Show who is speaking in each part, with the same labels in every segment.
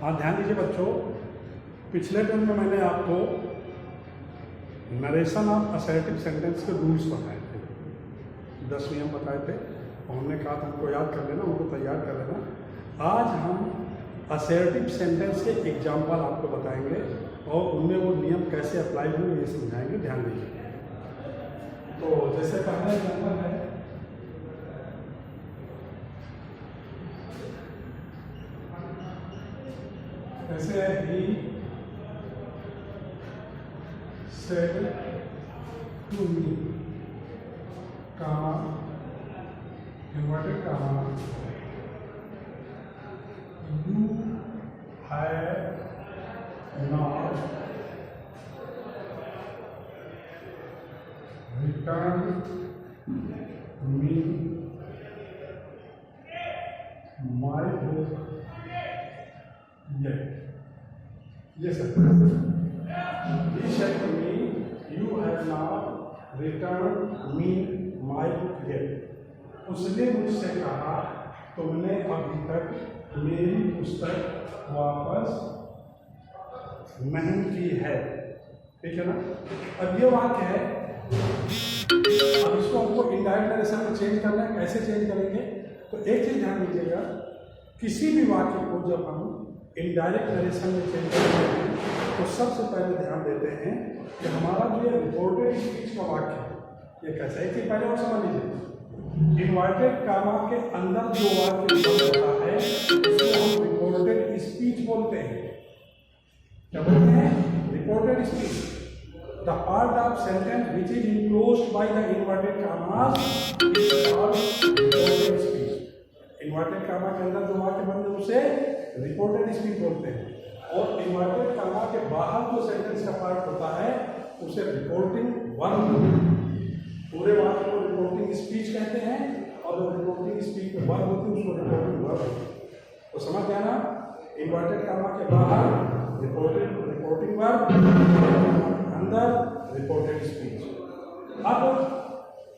Speaker 1: हाँ, ध्यान दीजिए बच्चों, पिछले टर्म में मैंने आपको नरेशन ऑफ असर्टिव सेंटेंस के रूल्स बताए थे, 10 नियम बताए थे और हमने कहा था उनको याद कर लेना, उनको तैयार कर लेना। आज हम असर्टिव सेंटेंस के एग्जाम्पल आपको बताएंगे और उनमें वो नियम कैसे अप्लाई होंगे ये समझाएंगे। ध्यान दीजिए। तो जैसे पहला एग्जाम्पल है, जैसे ही said to me, comma, inverted comma, you have not returned me my book yet. Yes, sir. He said to me, you have not returned me my book yet. उसने मुझसे कहा, तुमने अभी तक मेरी पुस्तक वापस नहीं की है। ठीक है ना? अब ये वाक्य है, अब इसको हमको इनडायरेक्ट नरेशन में चेंज करना है। कैसे चेंज करेंगे? तो एक चीज ध्यान दीजिएगा, किसी भी वाक्य को जब हम इनडायरेक्ट नरेशन में चेंज करते हैं तो सबसे पहले ध्यान देते हैं कि हमारा जो ये रिपोर्टेड स्पीच का वाक्य है ये कैसा है। कि पहले और समझ लीजिए, इन्वर्टेड कामा के अंदर जो वाक्य होता है उसको हम रिपोर्टेड स्पीच बोलते हैं। क्या बोलते हैं? Reported speech. The part of sentence which is enclosed by the inverted commas is called reported speech. Inverted comma के अंदर जो वाक्य बनते हैं उसे रिपोर्टेड स्पीच बोलते हैं, और इन्वर्टेड कामा के बाहर जो सेंटेंस का पार्ट होता है उसे रिपोर्टिंग वर्ब बोलते हैं। पूरे वाक्य को रिपोर्टिंग स्पीच कहते हैं और जो रिपोर्टिंग स्पीच में वर्ब होती है उसको रिपोर्टिंग वर्ब होती है। तो समझ गया ना? इन्वर्टेड कामा के बाहर रिपोर्टिंग वर्ब, अंदर रिपोर्टेड स्पीच। अब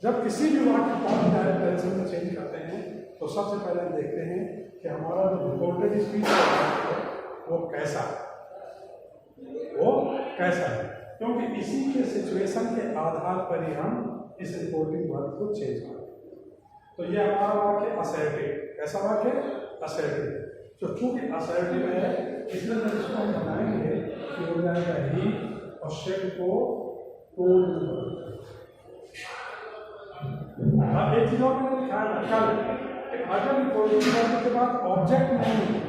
Speaker 1: जब किसी भी वाक्य को हम डायरेक्ट नरेशन में चेंज करते हैं तो सबसे पहले हम देखते हैं कि हमारा जो रिपोर्टेड स्पीच है वो कैसा है, क्योंकि इसी के सिचुएशन के आधार पर ही हम इस रिपोर्टिंग वर्ब को चेंज करते हैं। तो ये हमारा वाक्य असर्टिव, कैसा वाक्य? असर्टिव। तो चूंकि असर्टिव है इसलिए जब इसको हम बनाएंगे कि हो जाएगा ही और शब्द को टोल्ड। अब एक चीज और मैंने ख्याल रखा, अगर रिपोर्टिंग वर्ब के बाद ऑब्जेक्ट नहीं है,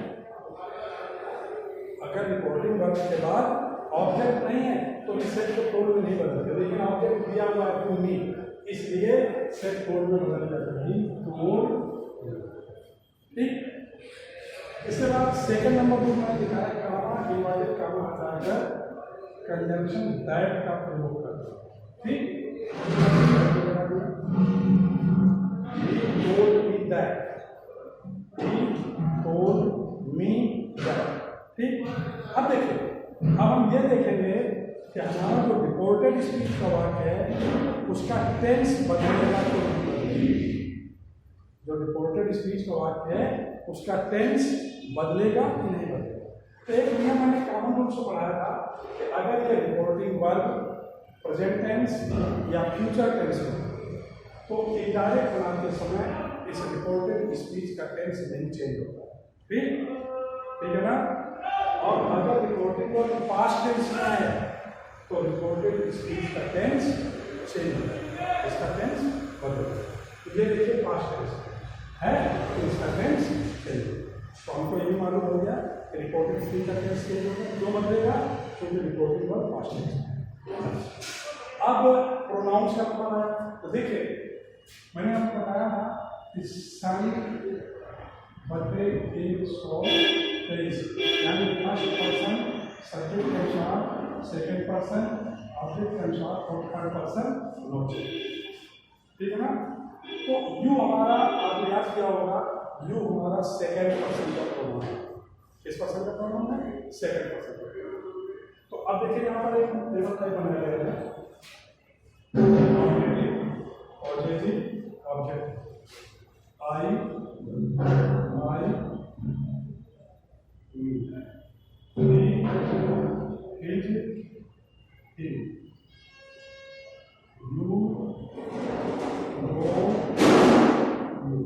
Speaker 1: अगर रिपोर्टिंग वर्ब के बाद ऑब्जेक्ट नहीं है तो इस सेट को टोल्ड में नहीं बदलते, लेकिन ऑब्जेक्ट दिया हुआ है टू मी, इसलिए सेट टोल्ड में बदल जाता है टोल्ड। ठीक। इसके बाद सेकंड नंबर रूल मैंने दिखाया, कामा इन्वर्टेड कामा हटाकर कंजंक्शन दैट का प्रयोग करना। ठीक। He told me that. He told me that. ठीक। अब देखिए, अब हम ये देखेंगे कि हमारा जो रिपोर्टेड स्पीच का वाक्य है उसका टेंस बदलेगा तो नहीं। जो रिपोर्टेड स्पीच का वाक्य है उसका टेंस बदलेगा कि नहीं बदलेगा। तो एक नियम मैंने कॉमन रूल से पढ़ाया था कि अगर ये रिपोर्टिंग वर्ब प्रेजेंट टेंस या फ्यूचर टेंस में तो इनडायरेक्ट बनाते समय इस रिपोर्टेड स्पीच का टेंस नहीं चेंज होता। ठीक है ना? और अगर रिपोर्टिंग वर्ब पास्ट टेंस में है तो रिपोर्टेड स्पीच का टेंस चेंज होता है, इसका टेंस बदलता है। तो ये देखिए पास्ट टेंस है तो इसका टेंस चेंज होता है। तो हमको ये मालूम हो गया कि रिपोर्टेड स्पीच का टेंस चेंज होता है। क्यों बदलेगा? क्योंकि रिपोर्टिंग वर्ब पास्ट टेंस है। अब प्रोनाउंस का पता है तो देखिए मैंने आपको बताया था कि सन बर्थडे 123, यानी फर्स्ट पर्सन सब्जेक्ट के अनुसार, सेकंड पर्सन ऑब्जेक्ट के अनुसार और थर्ड पर्सन ऑब्जेक्ट। ठीक है ना? तो यू हमारा आपने याद किया होगा, यू हमारा सेकंड पर्सन का प्रोनाउन है। किस पर्सन का प्रोनाउन है? सेकंड पर्सन का। तो अब देखिए यहाँ पर एक टेबल टाइप बनाया गया है, ऑब्जेक्ट, आई यू।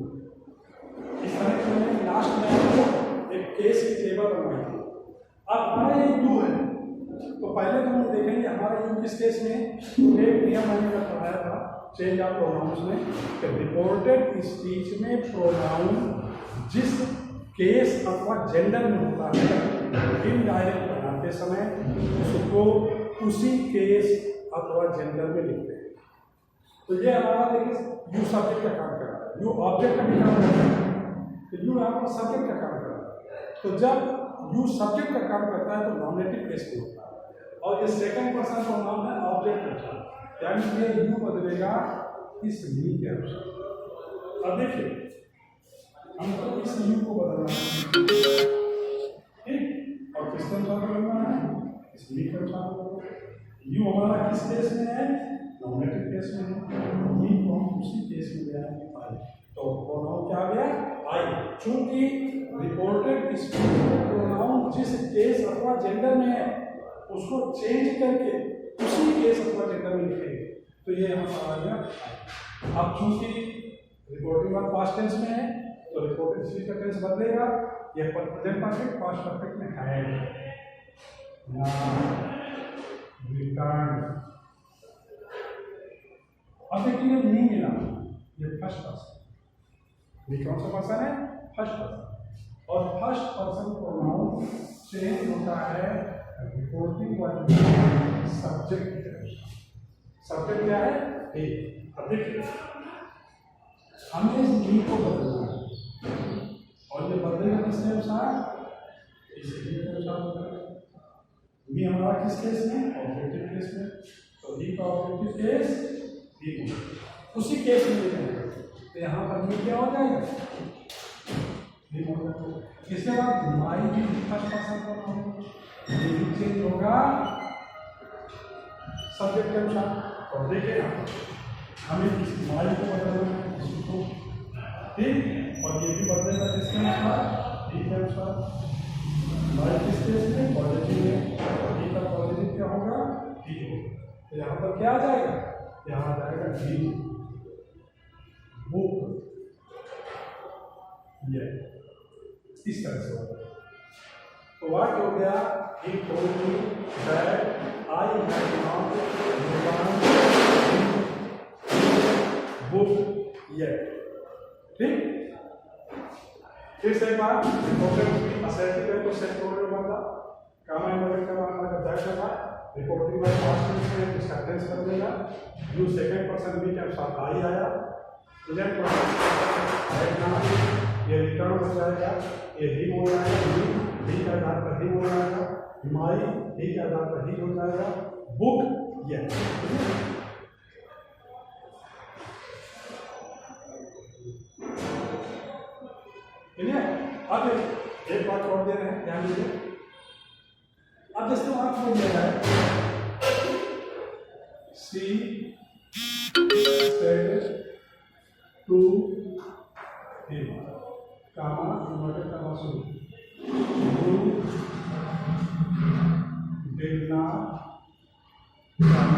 Speaker 1: इस तरह से मैंने लास्ट में आपको एक केस की टेबल बनवाई थी। अब हमारा ये यू है, तो पहले तो हम देखेंगे हमारा यू किस केस में। तो एक नियम मैंने जब पढ़ाया था चेंज ऑफ प्रोनाउंस में कि रिपोर्टेड स्पीच में प्रोनाउन जिस केस अथवा जेंडर में होता है इनडायरेक्ट बनाते समय उसको उसी केस अथवा जेंडर में लिखते हैं। तो ये हमारा देखिए यू सब्जेक्ट का काम कर रहा है, यू ऑब्जेक्ट का भी काम कर रहा है, तो यू यहाँ पर सब्जेक्ट का काम कर रहा है। तो जब यू सब्जेक्ट का काम करता है तो नॉमिनेटिव केस में होता है, और ये सेकंड पर्सन प्रोनाउन है ऑब्जेक्ट का, यानी ये यू बदलेगा इस मी के अनुसार। अब देखिए हमको इस यू को बदलना है, ठीक, और किसके अनुसार बदलना है, इस मी के अनुसार। यू हमारा किस केस में है, नॉमिनेटिव केस में है, ये को हम उसी केस में ले आएंगे आई, तो प्रोनाउन क्या आ गया आई। चूंकि रिपोर्टेड स्पीच प्रोनाउन जिस केस अथवा जेंडर में है उसको चेंज करके उसी केस अथवा जेंडर में लिखेंगे, तो ये यहाँ पर आ गया। अब चूंकि रिपोर्टिंग वर्ब पास्ट टेंस में है तो रिपोर्टेड स्पीच का टेंस बदलेगा, ये प्रेजेंट परफेक्ट पास्ट परफेक्ट में है रिटर्न। अब देखिए मी मिला, ये फर्स्ट पर्सन, ये कौन सा पर्सन है, फर्स्ट पर्सन, और फर्स्ट पर्सन प्रोनाउन चेंज होता है रिपोर्टिंग वर्ब सब्जेक्ट। सब्जेक्ट क्या है ए। अब देखिए हमें इस मी को बदलना है, और ये बदलेगा किसके अनुसार, इस मी के अनुसार बदलेगा। मी हमारा किस केस में, ऑब्जेक्टिव केस में, तो ई का ऑब्जेक्टिव केस ई उसी केस में लिखेंगे, तो यहाँ पर मी क्या हो जाएगा, इसके बाद माई भी फर्स्ट पर्सन प्रोनाउन चेंज होगा सब्जेक्ट के अनुसार। और देखिए हमें इस माई को बदलना है इसको, ठीक, और ये भी बदलेगा किसके अनुसार, डी के अनुसार। माई किस केस में, पॉजिटिव में, डी का पॉजिटिव क्या होगा, डी होगा। तो यहाँ पर क्या आ जाएगा, यहाँ आ जाएगा डी बुक, ये इस तरह से होगा। तो वाट हो गया, he told me that I had not begun book yet, ठीक। फिर से एक बार रिपोर्टिंग असर्टिव है तो सेट प्रोग्राम वाला काम है, मतलब क्या मतलब दैट होगा रिपोर्टिंग में पास्ट टेंस में इसका टेंस कर देगा। यू सेकंड पर्सन भी के अनुसार आई आया, प्रेजेंट पर्सन राइट नाउ ये रिटर्न हो जाएगा, ये ही हो जाएगा, ही के आधार पर ही हो जाएगा, हिमाई ही के आधार पर ही हो जाएगा, बुक ये। अब एक बात और दे रहे हैं, ध्यान दीजिए। अब जैसे वहां को दिया है she said to him, comma inverted comma शुरू, you did not come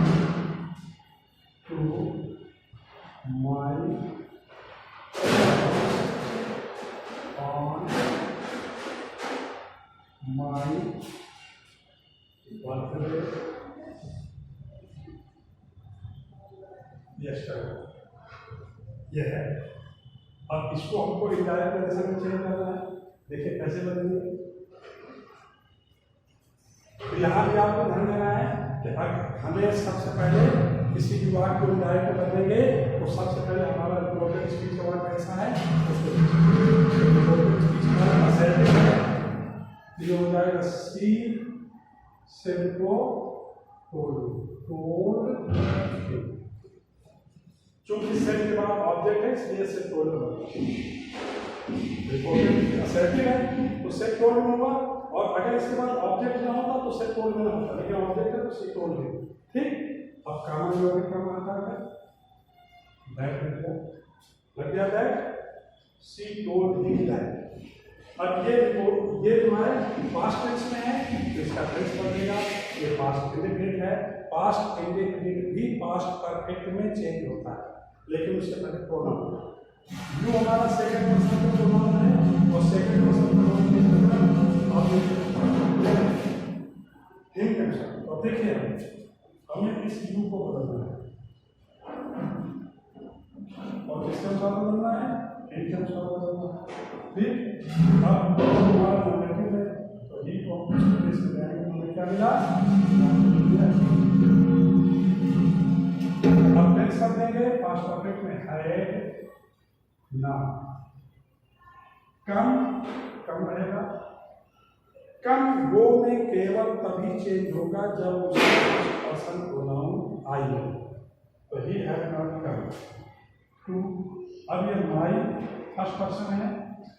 Speaker 1: to my on my birthday yesterday, यह है। अब इसको हमको इनडायरेक्ट वैसे में चेंज करना है, देखिए कैसे बदलेंगे। तो यहाँ भी आपको ध्यान देना है कि अगर हमें सबसे पहले किसी भी वाक्य को इनडायरेक्ट बदलेंगे तो सबसे पहले हमारा रिपोर्टेड स्पीच का वाक्य कैसा है, उसको रिपोर्टेड स्पीच हमारा असर्टिव है, ये हो जाएगा सी सेड को टोल्ड, चूंकि सेड के बाद ऑब्जेक्ट है इसलिए सेड टोल्ड होगा। रिपोर्टेड असर्टिव है तो सेड टोल्ड में होगा, और अगर इसके बाद ऑब्जेक्ट ना होता तो सेड टोल्ड में ना होता, लेकिन ऑब्जेक्ट है तो सी टोल्ड है, ठीक। अब कॉमन वर्ब का आता है दैट लग गया, that C told him that. अब ये जो है पास्ट टेंस में है तो इसका टेंस बदलेगा, ये पास्ट इंडेफिनिट है, पास्ट इंडेफिनिट भी पास्ट परफेक्ट में चेंज होता है, लेकिन उससे पहले प्रोनाउन, यू हमारा सेकंड पर्सन का प्रोनाउन है और सेकंड पर्सन प्रोनाउन के अंदर आप हिम टेंशन। तो देखिए हमें इस यू को बदलना है और किसके अनुसार बदलना है, हिम के अनुसार बदलना है। फिर अब हमारा नॉमिनेटिव है तो ही को हम इसमें जाएंगे, हमें क्या मिला, अब टेंस कर देंगे पास्ट परफेक्ट में है ना। कम कम रहेगा, कम वो में केवल तभी चेंज होगा जब उसका पर्सन प्रोनाउन आई हो। तो he have not come to. अब ये माई फर्स्ट पर्सन है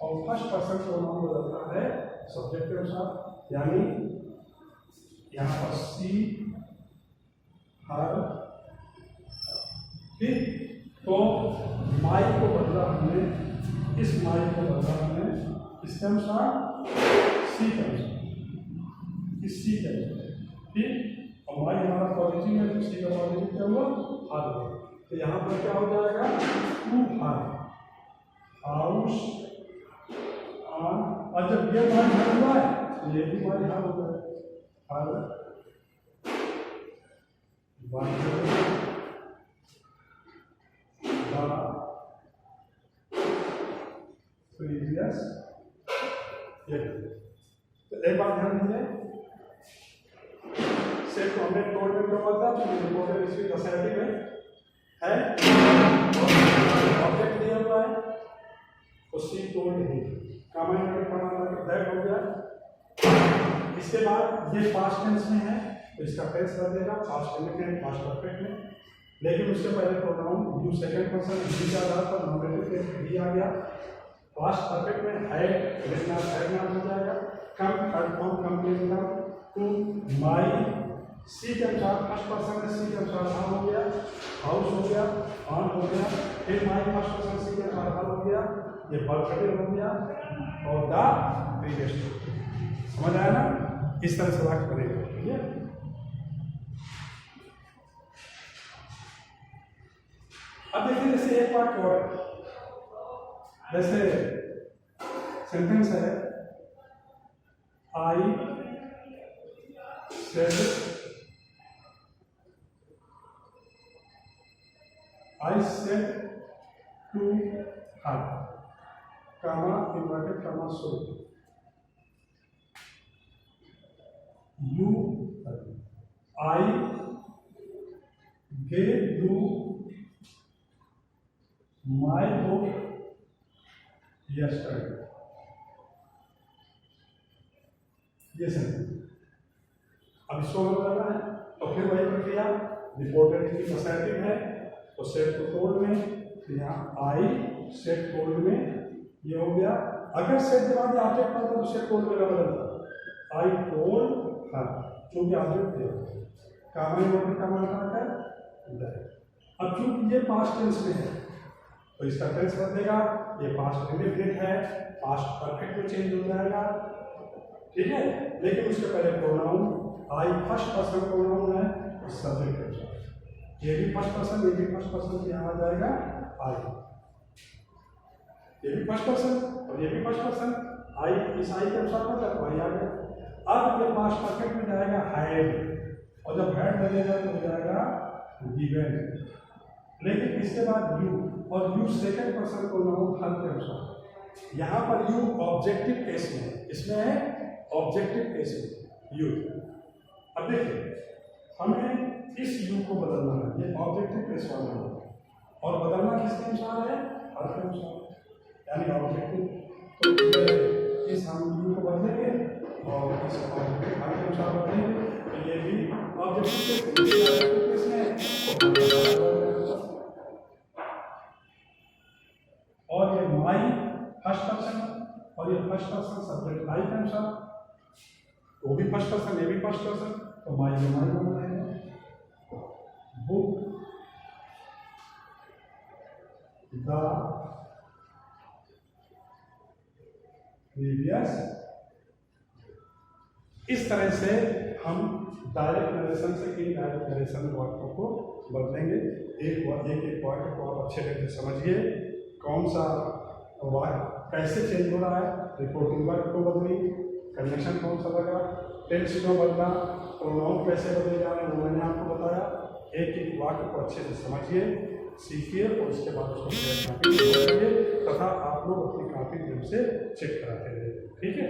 Speaker 1: और फर्स्ट पर्सन प्रोनाउन बदलता है सब्जेक्ट के अनुसार, यानी यहाँ पर सी हर। ठीक, तो माई को बदला हमने, इस माई को बदला हमने इसके अनुसार, सी के अनुसार, इस सी के अनुसार। ठीक, और माई हमारा पॉजिटिव है तो सी का पॉजिटिव क्या हुआ, हार हुआ। तो यहाँ पर क्या हो जाएगा, टू हार हाउस ऑन। और जब ये माई हार हुआ है तो ये भी माई हार होगा, हार प्रीवियस। तो एक बात ध्यान दीजिए, सिर्फ हमने टोल में क्या था रिपोर्टेड स्पीच असेटिव है ऑब्जेक्ट दिया हुआ है तो सी टोल्ड ही कमेंट दैट हो गया। इसके बाद ये पास्ट टेंस में है तो इसका टेंस कर देगा पास्ट में, पास्ट परफेक्ट में, लेकिन उससे पहले प्रोनाउन यू सेकंड पर्सन ही का आधार पर नॉमिनेटिव टेंस भी आ गया। पास्ट परफेक्ट में है लिखना हो जाएगा, come third form complete noun to my. She के अनुसार फर्स्ट पर्सन है, सी के अनुसार ऑन हो गया, हाउस हो गया, ऑन हो गया। फिर माई फर्स्ट पर्सन सी के अनुसार ऑन हो गया, ये बर्थडे हो गया और द प्रीवियस। समझ आया ना, इस तरह से वाक्य बनेगा। ठीक है, अब देखिए जैसे एक वाक्य और, जैसे सेंटेंस है I said to her, comma inverted comma so, you I gave you my book yesterday। ये सेंटेंस अब इसको बदलना है तो फिर वही प्रक्रिया, रिपोर्टेड स्पीच असेटिव है तो सेट टू टोल्ड में, यहाँ आई सेट टोल्ड में ये हो गया। अगर सेट के बाद ऑब्जेक्ट बनता तो सेट टोल्ड में बदलता, आई टोल्ड हर, क्योंकि ऑब्जेक्ट दिया कामा का मतलब है। अब चूंकि ये पास्ट टेंस में है तो इसका टेंस बदलेगा, ये पास्ट इंडेफिनिट है, पास्ट परफेक्ट में चेंज हो जाएगा। ठीक है, लेकिन उसके पहले प्रोनाउन आई फर्स्ट पर्सन प्रोनाउन है सब्जेक्ट के अनुसार, ये भी फर्स्ट पर्सन, ये भी फर्स्ट पर्सन, यहाँ आ जाएगा आई, ये भी फर्स्ट पर्सन और ये भी फर्स्ट पर्सन, आई इस आई के अनुसार मतलब आई आ गया। अब ये पास्ट परफेक्ट में जाएगा हैड, और जब हैड लगेगा तो हो जाएगा गिवन। लेकिन इसके बाद यू, और यू सेकंड पर्सन प्रोनाउन हर के अनुसार। यहाँ पर यू ऑब्जेक्टिव केस में है, इसमें है ऑब्जेक्टिव केस में यू। अब देखिए हमें इस यू को बदलना है, ये ऑब्जेक्टिव केस वाला है और बदलना किसके अनुसार है, हर के अनुसार, यानी ऑब्जेक्टिव। तो इस हम यू को बदलेंगे और इस ऑब्जेक्टिव हर के अनुसार बदलेंगे तो ये भी ऑब्जेक्टिव केस में है। और ये माई फर्स्ट पर्सन और ये फर्स्ट पर्सन सब्जेक्ट आई के अनुसार, वो भी फर्स्ट पर्सन ये भी फर्स्ट पर्सन, तो माई बन रहेगा। Book the previous. इस तरह से हम डायरेक्ट नरेशन से इनडायरेक्ट नरेशन वाक्यों को बदलेंगे। एक पॉइंट को आप अच्छे ढंग से समझिए कौन सा वाक्य कैसे चेंज हो रहा है, रिपोर्टिंग वर्ब को बदली, कंडीशन कौन सा लगा, टेंस क्यों बदला, प्रोनाउन कैसे बदले जा रहे हैं वो मैंने आपको बताया। एक एक वाक्य को अच्छे से समझिए, सीखिए और उसके बाद उसको कॉपी तथा आप लोग अपनी कॉपी से चेक कराते रहिए। ठीक है।